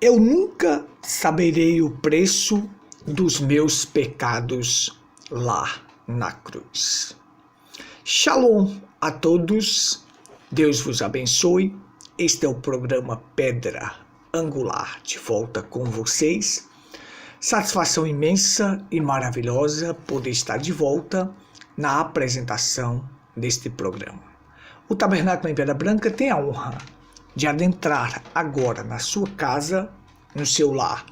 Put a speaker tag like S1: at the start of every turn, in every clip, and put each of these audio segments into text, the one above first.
S1: Eu nunca saberei o preço dos meus pecados lá na cruz. Shalom a todos, Deus vos abençoe. Este é o programa Pedra Angular, de volta com vocês. Satisfação imensa e maravilhosa poder estar de volta na apresentação deste programa. O Tabernáculo em Pedra Branca tem a honra de adentrar agora na sua casa, no seu lar,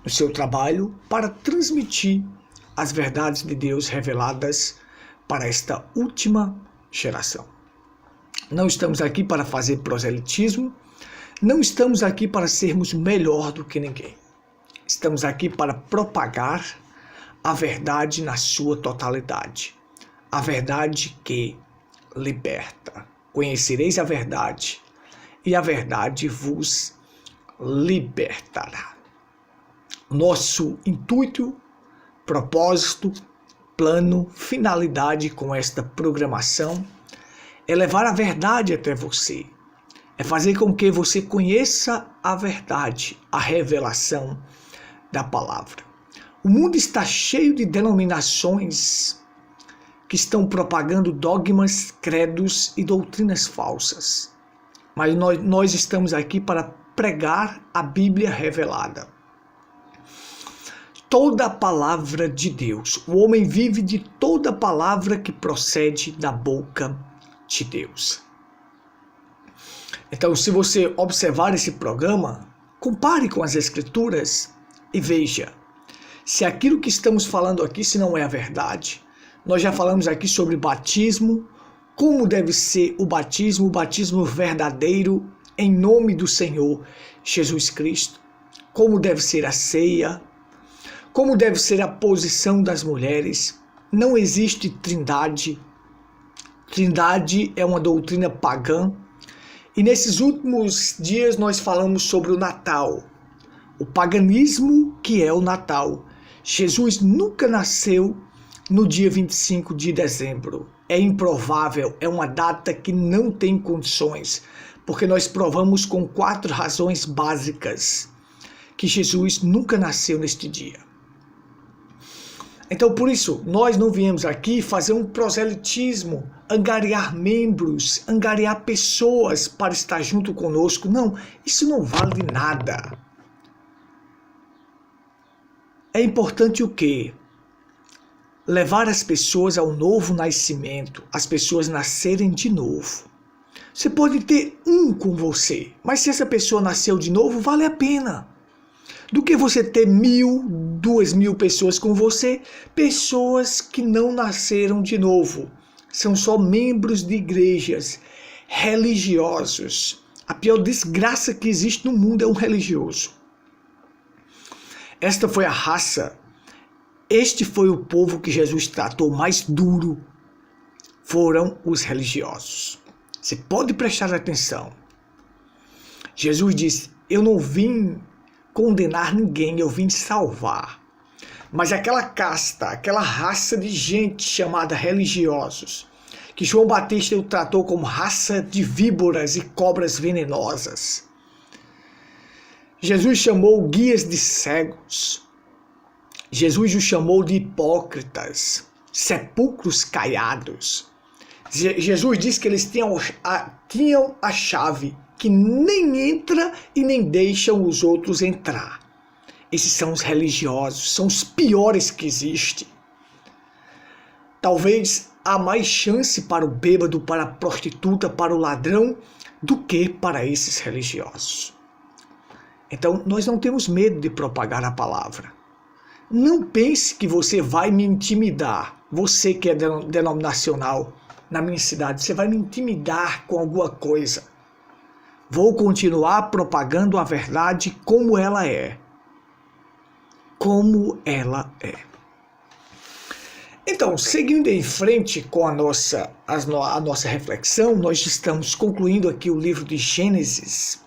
S1: no seu trabalho, para transmitir as verdades de Deus reveladas para esta última geração. Não estamos aqui para fazer proselitismo, não estamos aqui para sermos melhor do que ninguém. Estamos aqui para propagar a verdade na sua totalidade, a verdade que liberta. Conhecereis a verdade, e a verdade vos libertará. Nosso intuito, propósito, plano, finalidade com esta programação é levar a verdade até você, é fazer com que você conheça a verdade, a revelação da palavra. O mundo está cheio de denominações que estão propagando dogmas, credos e doutrinas falsas. Mas nós estamos aqui para pregar a Bíblia revelada. Toda a palavra de Deus. O homem vive de toda palavra que procede da boca de Deus. Então, se você observar esse programa, compare com as Escrituras e veja se aquilo que estamos falando aqui, se não é a verdade. Nós já falamos aqui sobre batismo, como deve ser o batismo verdadeiro em nome do Senhor Jesus Cristo, como deve ser a ceia, como deve ser a posição das mulheres. Não existe trindade. Trindade é uma doutrina pagã. E nesses últimos dias nós falamos sobre o Natal, o paganismo que é o Natal. Jesus nunca nasceu no dia 25 de dezembro. É improvável, é uma data que não tem condições, porque nós provamos com 4 razões básicas que Jesus nunca nasceu neste dia. Então, por isso, nós não viemos aqui fazer um proselitismo, angariar membros, angariar pessoas para estar junto conosco. Não, isso não vale de nada. É importante o quê? Levar as pessoas ao novo nascimento, as pessoas nascerem de novo. Você pode ter um com você, mas se essa pessoa nasceu de novo, vale a pena. Do que você ter 1.000, 2.000 pessoas com você, pessoas que não nasceram de novo. São só membros de igrejas, religiosos. A pior desgraça que existe no mundo é um religioso. Esta foi a raça. Este foi o povo que Jesus tratou mais duro, foram os religiosos. Você pode prestar atenção. Jesus disse, eu não vim condenar ninguém, eu vim salvar. Mas aquela casta, aquela raça de gente chamada religiosos, que João Batista o tratou como raça de víboras e cobras venenosas. Jesus chamou guias de cegos. Jesus os chamou de hipócritas, sepulcros caiados. Jesus disse que eles tinham a chave, que nem entra e nem deixam os outros entrar. Esses são os religiosos, são os piores que existem. Talvez há mais chance para o bêbado, para a prostituta, para o ladrão, do que para esses religiosos. Então, nós não temos medo de propagar a palavra. Não pense que você vai me intimidar, você que é denominacional na minha cidade, você vai me intimidar com alguma coisa. Vou continuar propagando a verdade como ela é. Como ela é. Então, seguindo em frente com a nossa reflexão, nós estamos concluindo aqui o livro de Gênesis.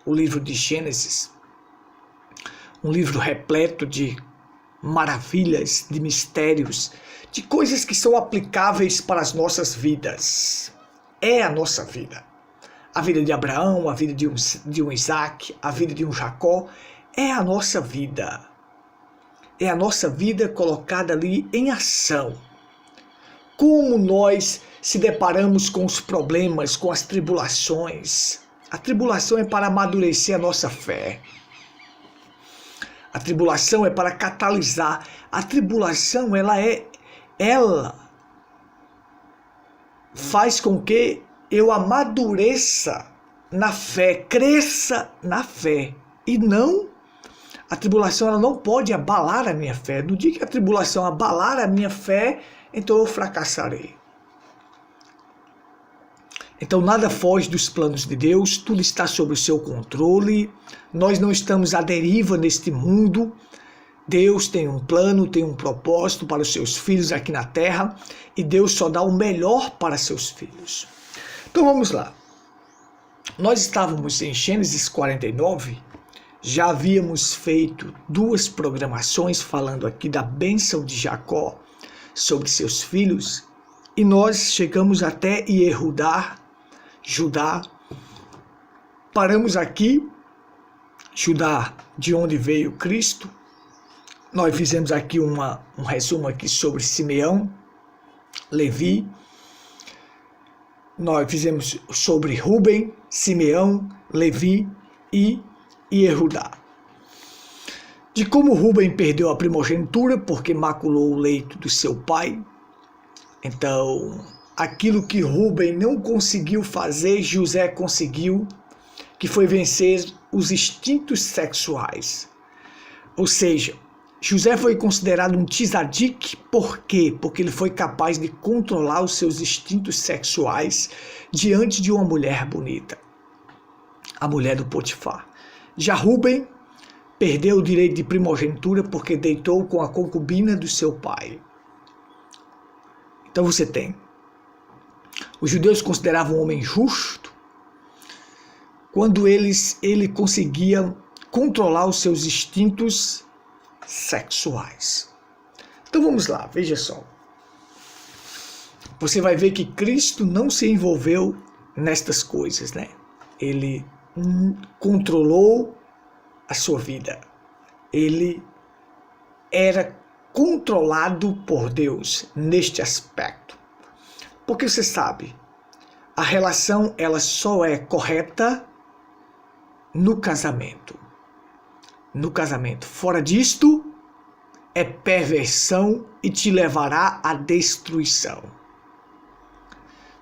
S1: O livro de Gênesis. Um livro repleto de maravilhas, de mistérios, de coisas que são aplicáveis para as nossas vidas. É a nossa vida. a vida de Abraão, a vida de um Isaac, a vida de um Jacó, é a nossa vida. É a nossa vida colocada ali em ação. Como nós se deparamos com os problemas, com as tribulações. A tribulação é para amadurecer a nossa fé. A tribulação é para catalisar. A tribulação, ela faz com que eu amadureça na fé, cresça na fé. E não, a tribulação ela não pode abalar a minha fé. No dia que a tribulação abalar a minha fé, então eu fracassarei. Então nada foge dos planos de Deus, tudo está sob o seu controle. Nós não estamos à deriva neste mundo. Deus tem um plano, tem um propósito para os seus filhos aqui na terra e Deus só dá o melhor para seus filhos. Então vamos lá. Nós estávamos em Gênesis 49, já havíamos feito 2 programações falando aqui da bênção de Jacó sobre seus filhos e nós chegamos até Judá. Paramos aqui, Judá, de onde veio Cristo. Nós fizemos aqui um resumo aqui sobre Simeão, Levi. Nós fizemos sobre Ruben, Simeão, Levi e Judá. De como Ruben perdeu a primogenitura porque maculou o leito do seu pai. Então, aquilo que Ruben não conseguiu fazer, José conseguiu, que foi vencer os instintos sexuais. Ou seja, José foi considerado um tzadik, por quê? Porque ele foi capaz de controlar os seus instintos sexuais diante de uma mulher bonita, a mulher do Potifar. Já Ruben perdeu o direito de primogenitura porque deitou com a concubina do seu pai. Então você tem, os judeus consideravam um homem justo quando ele conseguia controlar os seus instintos sexuais. Então vamos lá, veja só. Você vai ver que Cristo não se envolveu nestas coisas, né? Ele controlou a sua vida. Ele era controlado por Deus neste aspecto. Porque você sabe, a relação ela só é correta no casamento. No casamento. Fora disto, é perversão e te levará à destruição.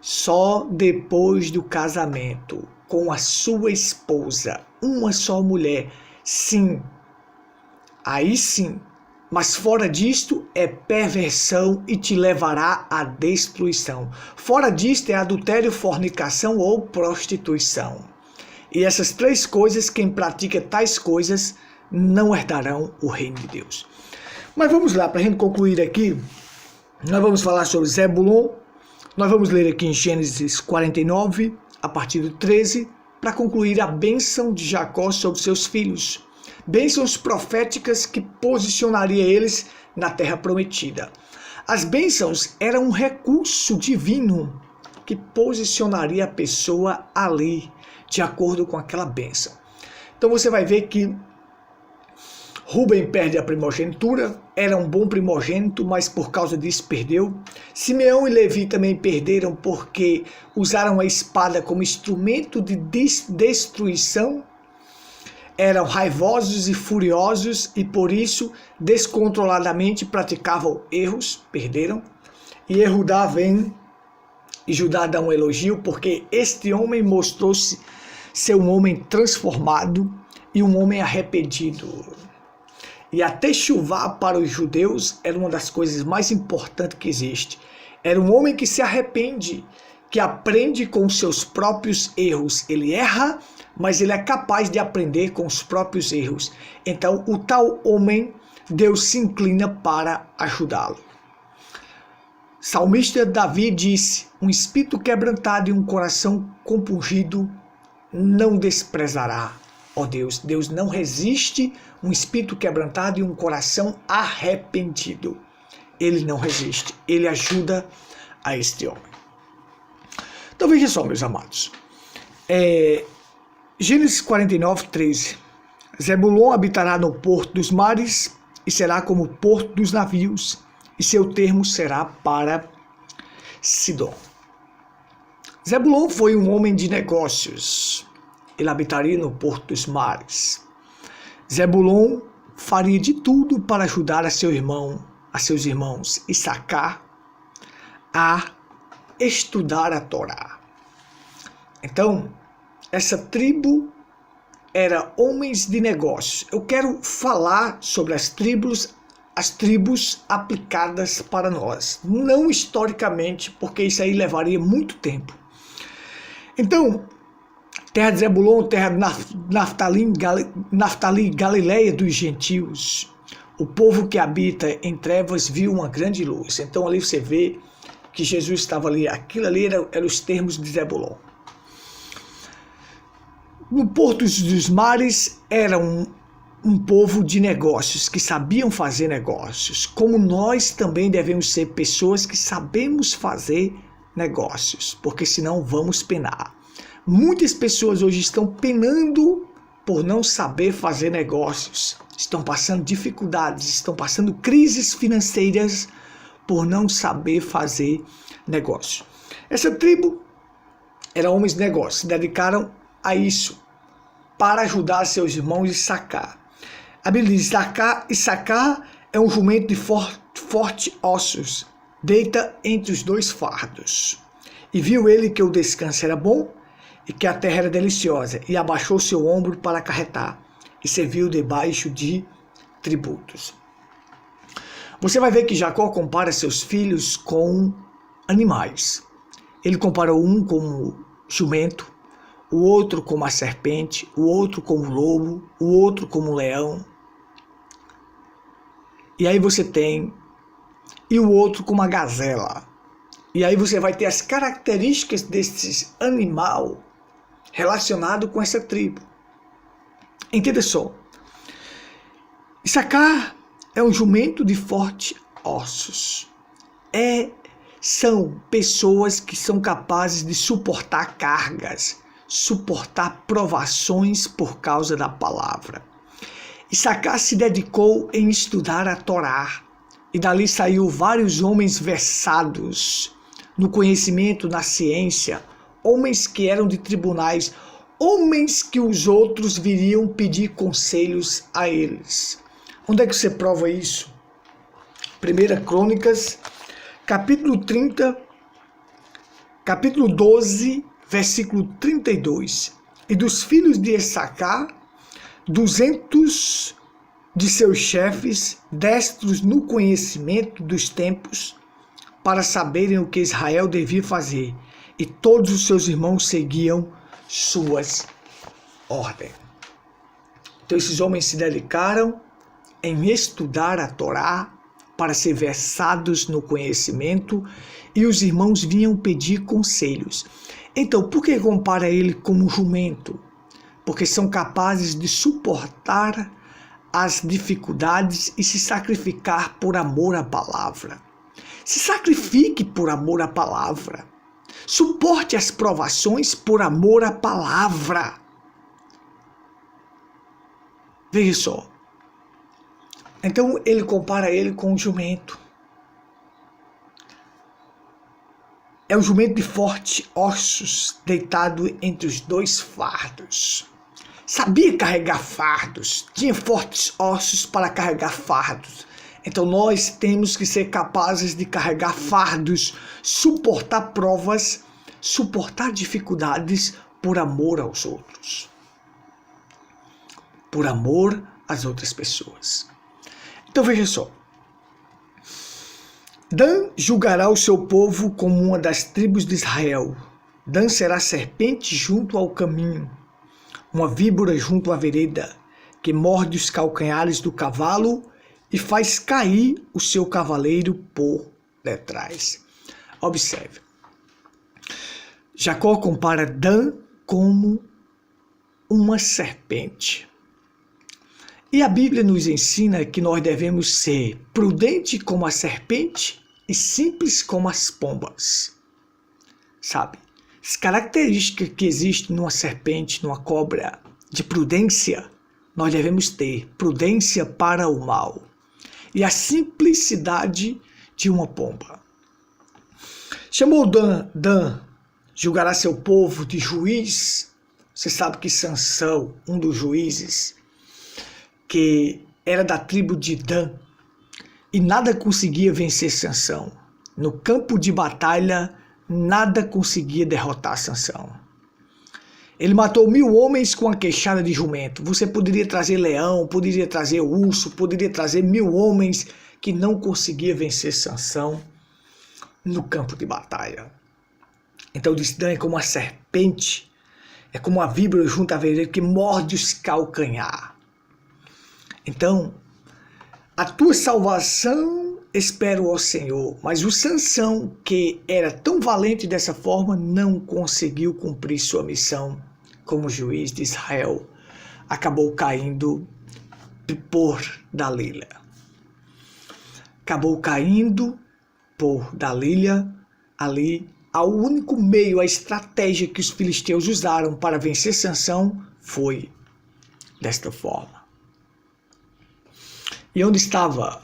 S1: Só depois do casamento, com a sua esposa, uma só mulher, sim, aí sim, mas fora disto é perversão e te levará à destruição. Fora disto é adultério, fornicação ou prostituição. E essas 3 coisas, quem pratica tais coisas, não herdarão o reino de Deus. Mas vamos lá, para a gente concluir aqui, nós vamos falar sobre Zebulon. Nós vamos ler aqui em Gênesis 49, a partir do 13, para concluir a bênção de Jacó sobre seus filhos. Bênçãos proféticas que posicionaria eles na terra prometida. As bênçãos eram um recurso divino que posicionaria a pessoa ali, de acordo com aquela bênção. Então você vai ver que Ruben perde a primogenitura, era um bom primogênito, mas por causa disso perdeu. Simeão e Levi também perderam porque usaram a espada como instrumento de destruição. Eram raivosos e furiosos e por isso descontroladamente praticavam erros, perderam. E Judá vem e Judá dá um elogio porque este homem mostrou-se ser um homem transformado e um homem arrependido. E a techuvá para os judeus era uma das coisas mais importantes que existe. Era um homem que se arrepende, que aprende com os seus próprios erros. Ele erra, mas ele é capaz de aprender com os próprios erros. Então, o tal homem, Deus se inclina para ajudá-lo. Salmista Davi disse: um espírito quebrantado e um coração compungido não desprezará. Ó Deus, Deus não resiste um espírito quebrantado e um coração arrependido. Ele não resiste, ele ajuda a este homem. Então veja só, meus amados. Gênesis 49, 13. Zebulon habitará no porto dos mares e será como o porto dos navios, e seu termo será para Sidom. Zebulon foi um homem de negócios. Ele habitaria no porto dos mares. Zebulon faria de tudo para ajudar a seus irmãos Issacar a estudar a Torá. Então, essa tribo era homens de negócios. Eu quero falar sobre as tribos aplicadas para nós, não historicamente, porque isso aí levaria muito tempo. Então, terra de Zebulon, terra de Naftali, Galileia dos gentios, o povo que habita em trevas viu uma grande luz. Então ali você vê que Jesus estava ali, aquilo ali eram os termos de Zebulon. No Porto dos Mares era um povo de negócios, que sabiam fazer negócios, como nós também devemos ser pessoas que sabemos fazer negócios, porque senão vamos penar. Muitas pessoas hoje estão penando por não saber fazer negócios, estão passando dificuldades, estão passando crises financeiras por não saber fazer negócio. Essa tribo era homens de negócios, se dedicaram a isso, para ajudar seus irmãos Issacar. A Bíblia diz: Issacar é um jumento de forte ossos, deita entre os dois fardos. E viu ele que o descanso era bom e que a terra era deliciosa, e abaixou seu ombro para acarretar, e serviu debaixo de tributos. Você vai ver que Jacó compara seus filhos com animais. Ele comparou um como jumento, o outro como a serpente, o outro como lobo, o outro como leão. E aí você tem, e o outro como a gazela. E aí você vai ter as características desse animal relacionado com essa tribo. Entenda só. Issacar é um jumento de fortes ossos. São pessoas que são capazes de suportar cargas, suportar provações por causa da palavra. Issacar se dedicou em estudar a Torá, e dali saiu vários homens versados no conhecimento, na ciência, homens que eram de tribunais, homens que os outros viriam pedir conselhos a eles. Onde é que você prova isso? 1 Crônicas, capítulo 30, capítulo 12, versículo 32. E dos filhos de Issacar, 200 de seus chefes, destros no conhecimento dos tempos, para saberem o que Israel devia fazer. E todos os seus irmãos seguiam suas ordens. Então esses homens se dedicaram em estudar a Torá para ser versados no conhecimento, e os irmãos vinham pedir conselhos. Então, por que compara ele como um jumento? Porque são capazes de suportar as dificuldades e se sacrificar por amor à palavra. Se sacrifique por amor à palavra. Suporte as provações por amor à palavra. Veja só. Então ele compara ele com um jumento. É um jumento de fortes ossos, deitado entre os dois fardos. Sabia carregar fardos, tinha fortes ossos para carregar fardos. Então nós temos que ser capazes de carregar fardos, suportar provas, suportar dificuldades por amor aos outros. Por amor às outras pessoas. Então veja só. Dan julgará o seu povo como uma das tribos de Israel. Dan será serpente junto ao caminho, uma víbora junto à vereda, que morde os calcanhares do cavalo e faz cair o seu cavaleiro por detrás. Observe. Jacó compara Dan como uma serpente. E a Bíblia nos ensina que nós devemos ser prudentes como a serpente e simples como as pombas. Sabe? as características que existem numa serpente, numa cobra, de prudência, nós devemos ter prudência para o mal e a simplicidade de uma pomba. Chamou Dan, julgará seu povo de juiz. Você sabe que Sansão, um dos juízes, que era da tribo de Dan, e nada conseguia vencer Sansão. No campo de batalha, nada conseguia derrotar Sansão. Ele matou 1000 homens com a queixada de jumento. Você poderia trazer leão, poderia trazer urso, poderia trazer 1000 homens que não conseguia vencer Sansão no campo de batalha. Então Dan é como uma serpente, é como uma víbora junto à vereda que morde os calcanhar. Então, a tua salvação espero ao Senhor, mas o Sansão, que era tão valente dessa forma, não conseguiu cumprir sua missão como juiz de Israel. Acabou caindo por Dalila. Acabou caindo por Dalila ali. O único meio, a estratégia que os filisteus usaram para vencer Sansão foi desta forma. E onde estava?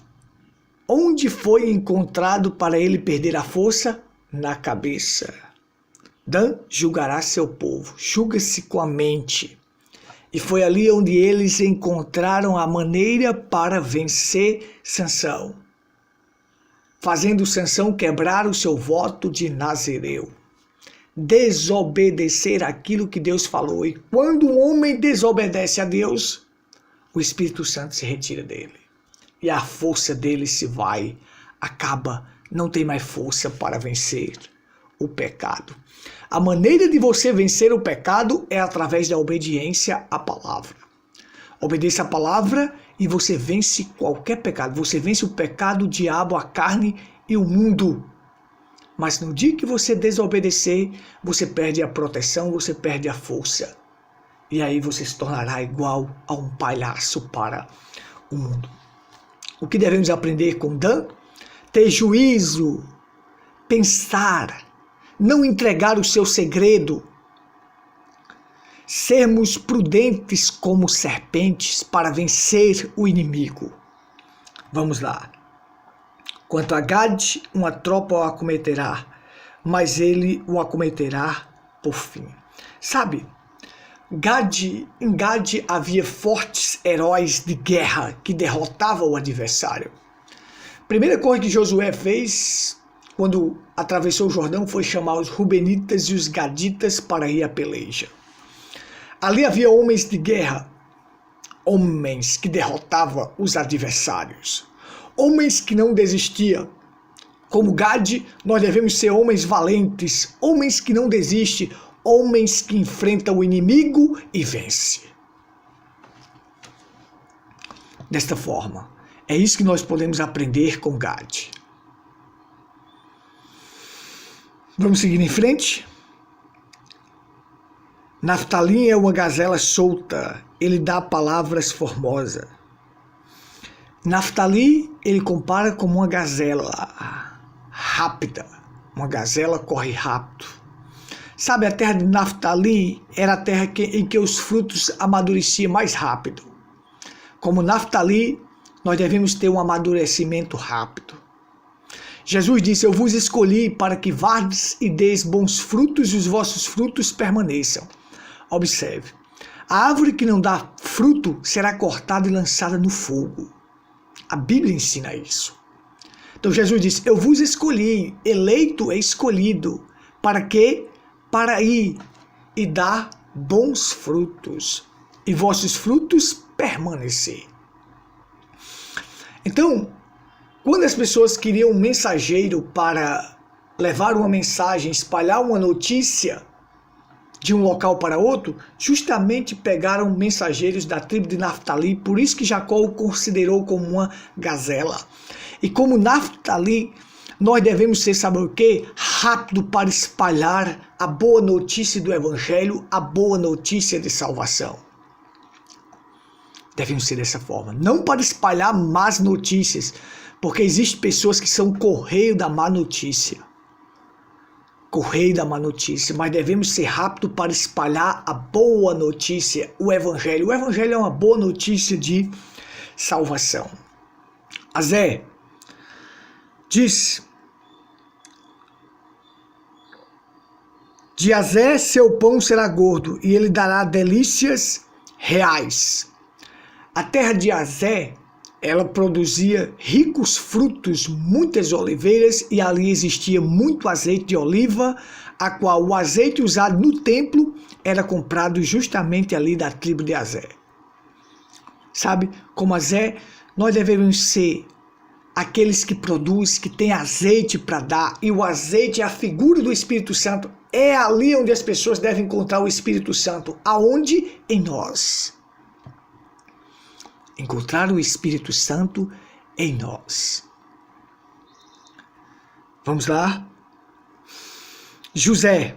S1: Onde foi encontrado para ele perder a força? Na cabeça. Dan julgará seu povo, julga-se com a mente. E foi ali onde eles encontraram a maneira para vencer Sansão, fazendo Sansão quebrar o seu voto de Nazireu, desobedecer aquilo que Deus falou. E quando um homem desobedece a Deus, o Espírito Santo se retira dele. E a força dele se vai, acaba, não tem mais força para vencer o pecado. A maneira de você vencer o pecado é através da obediência à palavra. Obedeça a palavra e você vence qualquer pecado. Você vence o pecado, o diabo, a carne e o mundo. Mas no dia que você desobedecer, você perde a proteção, você perde a força. E aí você se tornará igual a um palhaço para o mundo. O que devemos aprender com Dan? Ter juízo, pensar, não entregar o seu segredo, sermos prudentes como serpentes para vencer o inimigo. Vamos lá. Quanto a Gade, uma tropa o acometerá, mas ele o acometerá por fim. Sabe, em Gade havia fortes heróis de guerra que derrotavam o adversário. A primeira coisa que Josué fez quando atravessou o Jordão foi chamar os Rubenitas e os Gaditas para ir à peleja. Ali havia homens de guerra, homens que derrotavam os adversários, homens que não desistiam. Como Gade, nós devemos ser homens valentes, homens que não desistem, homens que enfrentam o inimigo e vencem. Desta forma, é isso que nós podemos aprender com Gade. Vamos seguir em frente? Naftali é uma gazela solta, ele dá palavras formosas. Naftali, ele compara como uma gazela rápida. Uma gazela corre rápido. Sabe, a terra de Naftali era a terra em que os frutos amadureciam mais rápido. Como Naftali, nós devemos ter um amadurecimento rápido. Jesus disse, eu vos escolhi para que vardes e deis bons frutos e os vossos frutos permaneçam. Observe, a árvore que não dá fruto será cortada e lançada no fogo. A Bíblia ensina isso. Então Jesus disse, eu vos escolhi, eleito é escolhido, para quê? Para ir e dar bons frutos e vossos frutos permanecer. Então, quando as pessoas queriam um mensageiro para levar uma mensagem, espalhar uma notícia de um local para outro, justamente pegaram mensageiros da tribo de Naftali, por isso que Jacó o considerou como uma gazela. E como Naftali, nós devemos ser, sabe o quê? Rápido para espalhar a boa notícia do Evangelho, a boa notícia de salvação. Devemos ser dessa forma, não para espalhar más notícias, porque existem pessoas que são correio da má notícia. correio da má notícia, mas devemos ser rápidos para espalhar a boa notícia, o Evangelho. O Evangelho é uma boa notícia de salvação. Azé diz: de Azé seu pão será gordo, e ele dará delícias reais. A terra de Azé, ela produzia ricos frutos, muitas oliveiras, e ali existia muito azeite de oliva, a qual o azeite usado no templo era comprado justamente ali da tribo de Azé. Sabe, como Azé, nós devemos ser aqueles que produzem, que têm azeite para dar, e o azeite é a figura do Espírito Santo. É ali onde as pessoas devem encontrar o Espírito Santo. Aonde? Em nós. Encontrar o Espírito Santo em nós. Vamos lá? José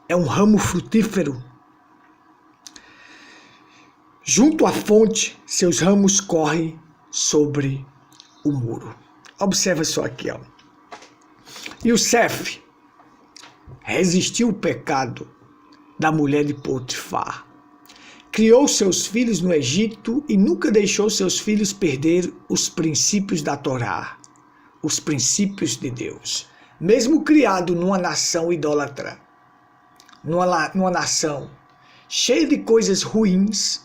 S1: é um ramo frutífero. Junto à fonte, seus ramos correm sobre o muro. Observa só aqui, ó. Youssef resistiu o pecado da mulher de Potifar. Criou seus filhos no Egito e nunca deixou seus filhos perder os princípios da Torá, os princípios de Deus. Mesmo criado numa nação idólatra, numa nação cheia de coisas ruins,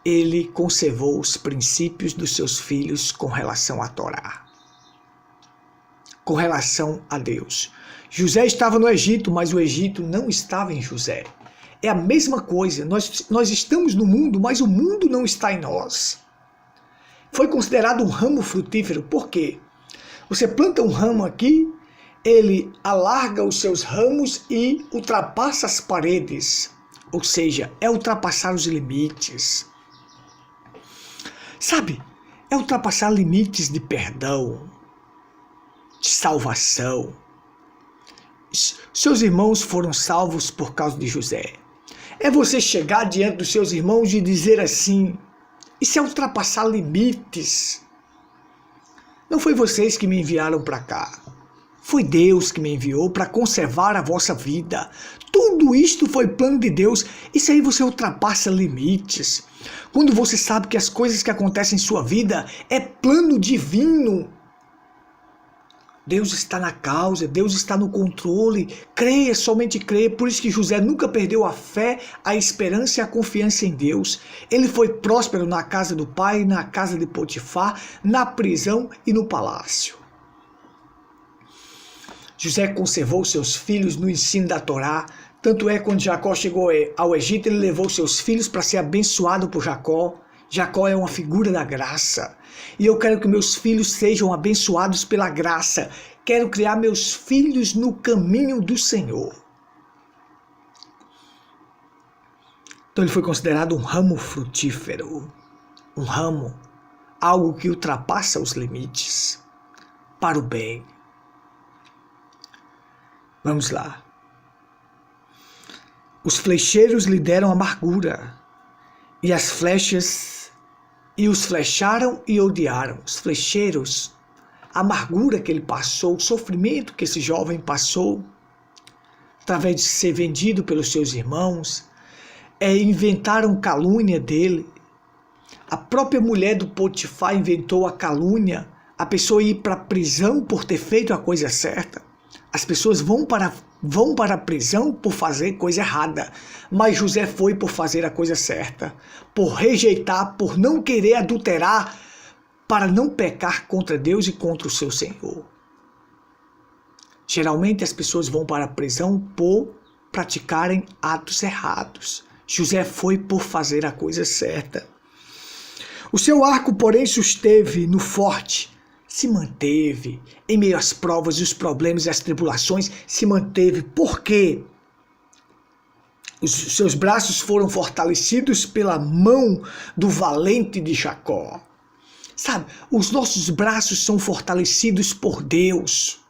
S1: ele conservou os princípios dos seus filhos com relação à Torá, com relação a Deus. José estava no Egito, mas o Egito não estava em José. É a mesma coisa, nós estamos no mundo, mas o mundo não está em nós. Foi considerado um ramo frutífero, por quê? Você planta um ramo aqui, ele alarga os seus ramos e ultrapassa as paredes, ou seja, é ultrapassar os limites. Sabe, é ultrapassar limites de perdão, de salvação. Seus irmãos foram salvos por causa de José. É você chegar diante dos seus irmãos e dizer assim: isso é ultrapassar limites. Não foi vocês que me enviaram para cá. Foi Deus que me enviou para conservar a vossa vida. Tudo isto foi plano de Deus. Isso aí você ultrapassa limites. Quando você sabe que as coisas que acontecem em sua vida é plano divino. Deus está na causa, Deus está no controle. Creia, somente creia. Por isso que José nunca perdeu a fé, a esperança e a confiança em Deus. Ele foi próspero na casa do pai, na casa de Potifar, na prisão e no palácio. José conservou seus filhos no ensino da Torá. Tanto é quando Jacó chegou ao Egito, ele levou seus filhos para ser abençoado por Jacó. Jacó é uma figura da graça. E eu quero que meus filhos sejam abençoados pela graça. Quero criar meus filhos no caminho do Senhor. Então ele foi considerado um ramo frutífero. Um ramo, algo que ultrapassa os limites para o bem. Vamos lá. Os flecheiros lhe deram amargura, e as flechas, e os flecharam e odiaram. Os flecheiros, a amargura que ele passou, o sofrimento que esse jovem passou, através de ser vendido pelos seus irmãos, inventaram calúnia dele. A própria mulher do Potifar inventou a calúnia, a pessoa ir para a prisão por ter feito a coisa certa. As pessoas vão para a prisão por fazer coisa errada, mas José foi por fazer a coisa certa, por rejeitar, por não querer adulterar, para não pecar contra Deus e contra o seu Senhor. Geralmente as pessoas vão para a prisão por praticarem atos errados. José foi por fazer a coisa certa. O seu arco, porém, susteve no forte, se manteve em meio às provas, os problemas e as tribulações, se manteve. Por quê? Os seus braços foram fortalecidos pela mão do valente de Jacó. Sabe, os nossos braços são fortalecidos por Deus,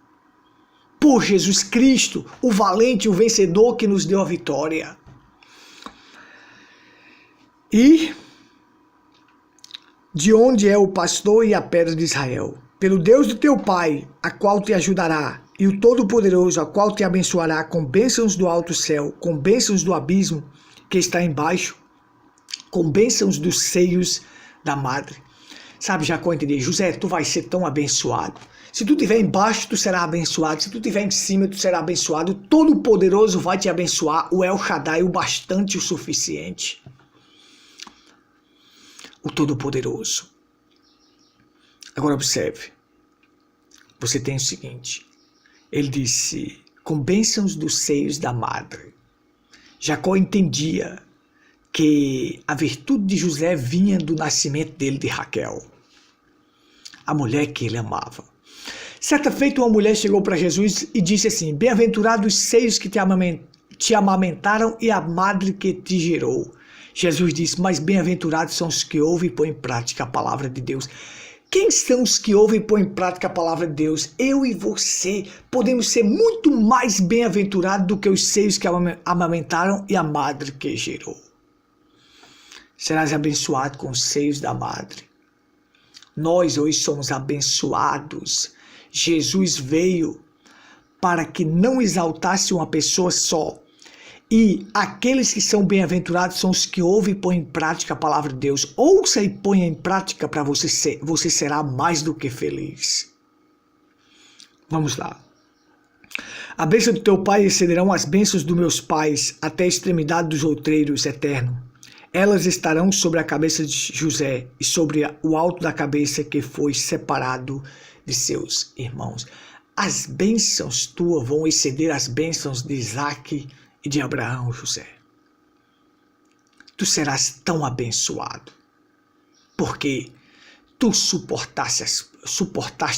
S1: por Jesus Cristo, o valente, o vencedor que nos deu a vitória. E de onde é o pastor e a pedra de Israel? Pelo Deus do teu pai, a qual te ajudará, e o Todo-Poderoso, a qual te abençoará com bênçãos do alto céu, com bênçãos do abismo que está embaixo, com bênçãos dos seios da madre. Sabe, Jacó entendeu? José, tu vai ser tão abençoado. Se tu estiver embaixo, tu será abençoado. Se tu estiver em cima, tu será abençoado. O Todo-Poderoso vai te abençoar. O El Shaddai, o bastante, o suficiente. O Todo-Poderoso. Agora observe. Você tem o seguinte. Ele disse, com bênçãos dos seios da madre. Jacó entendia que a virtude de José vinha do nascimento dele de Raquel, a mulher que ele amava. Certa feita uma mulher chegou para Jesus e disse assim, bem-aventurados os seios que te amamentaram e a madre que te gerou. Jesus disse, mas bem-aventurados são os que ouvem e põem em prática a palavra de Deus. Quem são os que ouvem e põem em prática a palavra de Deus? Eu e você podemos ser muito mais bem-aventurados do que os seios que amamentaram e a madre que gerou. Serás abençoado com os seios da madre. Nós hoje somos abençoados. Jesus veio para que não exaltasse uma pessoa só. E aqueles que são bem-aventurados são os que ouvem e põem em prática a palavra de Deus. Ouça e ponha em prática para você será mais do que feliz. Vamos lá. A bênção do teu pai excederão as bênçãos dos meus pais até a extremidade dos outreiros eternos. Elas estarão sobre a cabeça de José e sobre o alto da cabeça que foi separado de seus irmãos. As bênçãos tuas vão exceder as bênçãos de Isaac e de Abraão, José. Tu serás tão abençoado, porque tu suportaste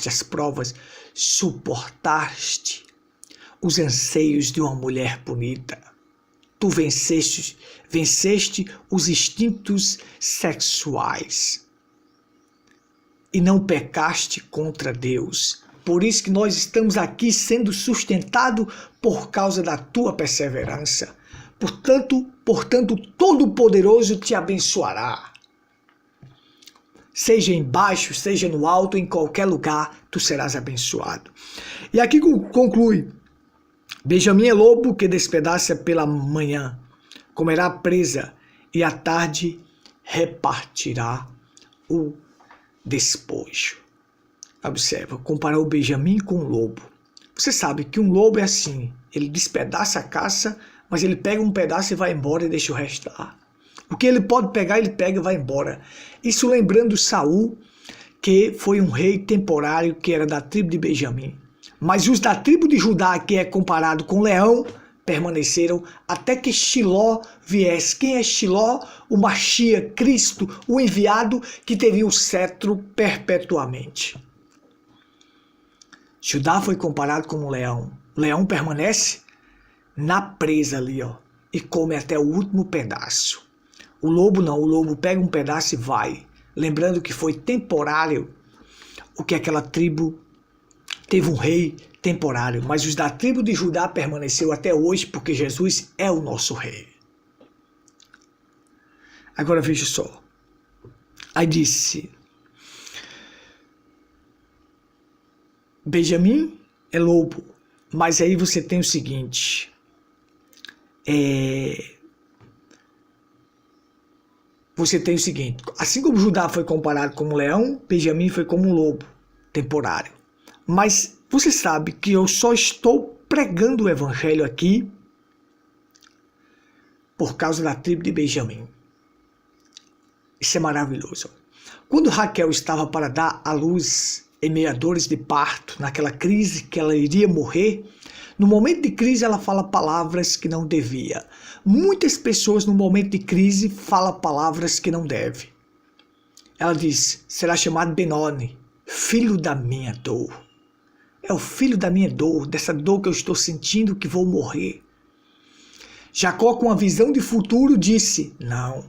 S1: as provas, suportaste os anseios de uma mulher bonita. Tu venceste os instintos sexuais e não pecaste contra Deus. Por isso que nós estamos aqui sendo sustentados por causa da tua perseverança. Portanto, Todo-Poderoso te abençoará. Seja embaixo, seja no alto, em qualquer lugar, tu serás abençoado. E aqui conclui. Benjamim é lobo que despedaça pela manhã, comerá presa e à tarde repartirá o despojo. Observa, comparar o Benjamim com o lobo. Você sabe que um lobo é assim, ele despedaça a caça, mas ele pega um pedaço e vai embora e deixa o resto lá. O que ele pode pegar, ele pega e vai embora. Isso lembrando Saul, que foi um rei temporário que era da tribo de Benjamim. Mas os da tribo de Judá, que é comparado com leão, permaneceram até que Shiló viesse. Quem é Shiló? O Machia, Cristo, o enviado que teria o cetro perpetuamente. Judá foi comparado com um leão. O leão permanece na presa ali, ó, e come até o último pedaço. O lobo não, o lobo pega um pedaço e vai. Lembrando que foi temporário o que aquela tribo teve um rei temporário, mas os da tribo de Judá permaneceu até hoje porque Jesus é o nosso rei. Agora veja só. Aí disse, Benjamim é lobo, mas aí você tem o seguinte, assim como Judá foi comparado como um leão, Benjamim foi como um lobo temporário. Mas você sabe que eu só estou pregando o evangelho aqui por causa da tribo de Benjamim. Isso é maravilhoso. Quando Raquel estava para dar à luz em meio a dores de parto, naquela crise que ela iria morrer, no momento de crise ela fala palavras que não devia. Muitas pessoas no momento de crise falam palavras que não devem. Ela diz, será chamado Benoni, filho da minha dor. É o filho da minha dor, dessa dor que eu estou sentindo que vou morrer. Jacó, com a visão de futuro, disse, não.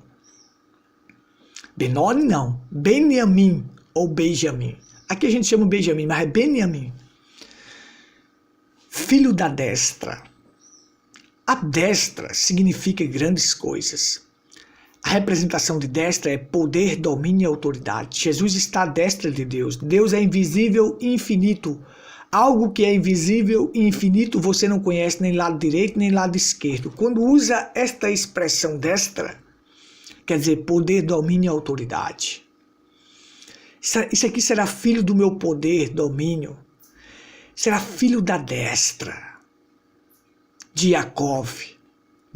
S1: Benoni não, Beniamim ou Benjamim. Aqui a gente chama Benjamim, mas é Beniamim. Filho da destra. A destra significa grandes coisas. A representação de destra é poder, domínio e autoridade. Jesus está à destra de Deus. Deus é invisível e infinito. Algo que é invisível e infinito você não conhece nem lado direito nem lado esquerdo. Quando usa esta expressão destra, quer dizer poder, domínio e autoridade. Isso aqui será filho do meu poder, domínio. Será filho da destra. De Jacó,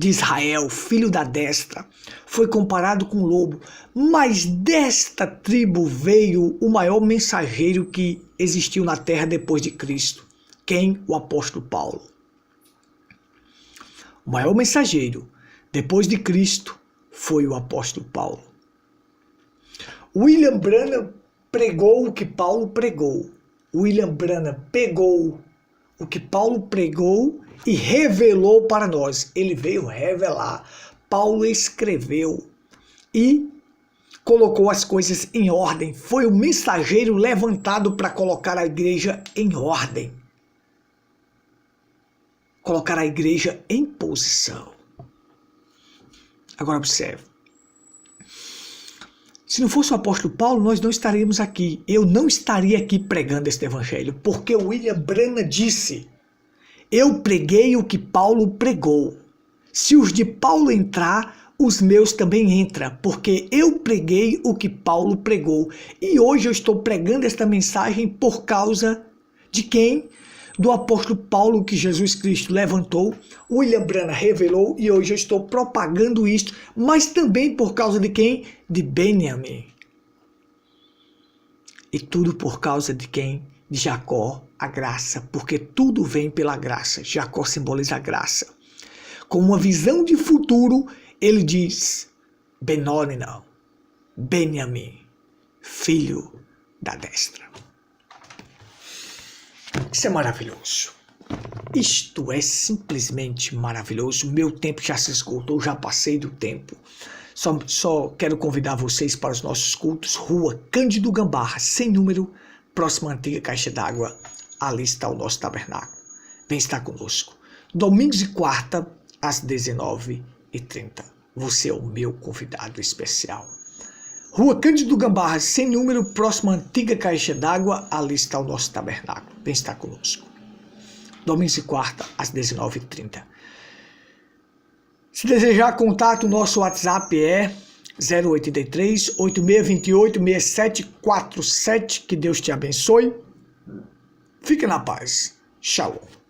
S1: de Israel, filho da destra. Foi comparado com um lobo. Mas desta tribo veio o maior mensageiro que existiu na terra depois de Cristo. Quem? O apóstolo Paulo. O maior mensageiro depois de Cristo foi o apóstolo Paulo. William Branham pregou o que Paulo pregou. William Branham pegou o que Paulo pregou e revelou para nós. Ele veio revelar. Paulo escreveu e colocou as coisas em ordem. Foi o mensageiro levantado para colocar a igreja em ordem. Colocar a igreja em posição. Agora observe. Se não fosse o apóstolo Paulo, nós não estaríamos aqui. Eu não estaria aqui pregando este evangelho, porque William Branham disse: eu preguei o que Paulo pregou. Se os de Paulo entrar, os meus também entram, porque eu preguei o que Paulo pregou. E hoje eu estou pregando esta mensagem por causa de quem? Do apóstolo Paulo, que Jesus Cristo levantou, William Branham revelou, e hoje eu estou propagando isto, mas também por causa de quem? De Benjamin. E tudo por causa de quem? De Jacó, a graça, porque tudo vem pela graça. Jacó simboliza a graça. Com uma visão de futuro, ele diz: Benoni não, Benjamin, filho da destra. Isso é maravilhoso. Isto é simplesmente maravilhoso. Meu tempo já se esgotou, já passei do tempo. Só quero convidar vocês para os nossos cultos. Rua Cândido Gambarra, sem número, próxima à antiga Caixa d'Água. Ali está o nosso tabernáculo. Vem estar conosco. Domingos e quarta, às 19h30. Você é o meu convidado especial. Rua Cândido Gambarra, sem número, próxima à antiga Caixa d'Água. Ali está o nosso tabernáculo. Vem estar conosco. Domingos e quarta, às 19h30. Se desejar contato, nosso WhatsApp é 083 8628 6747. Que Deus te abençoe. Fique na paz. Shalom.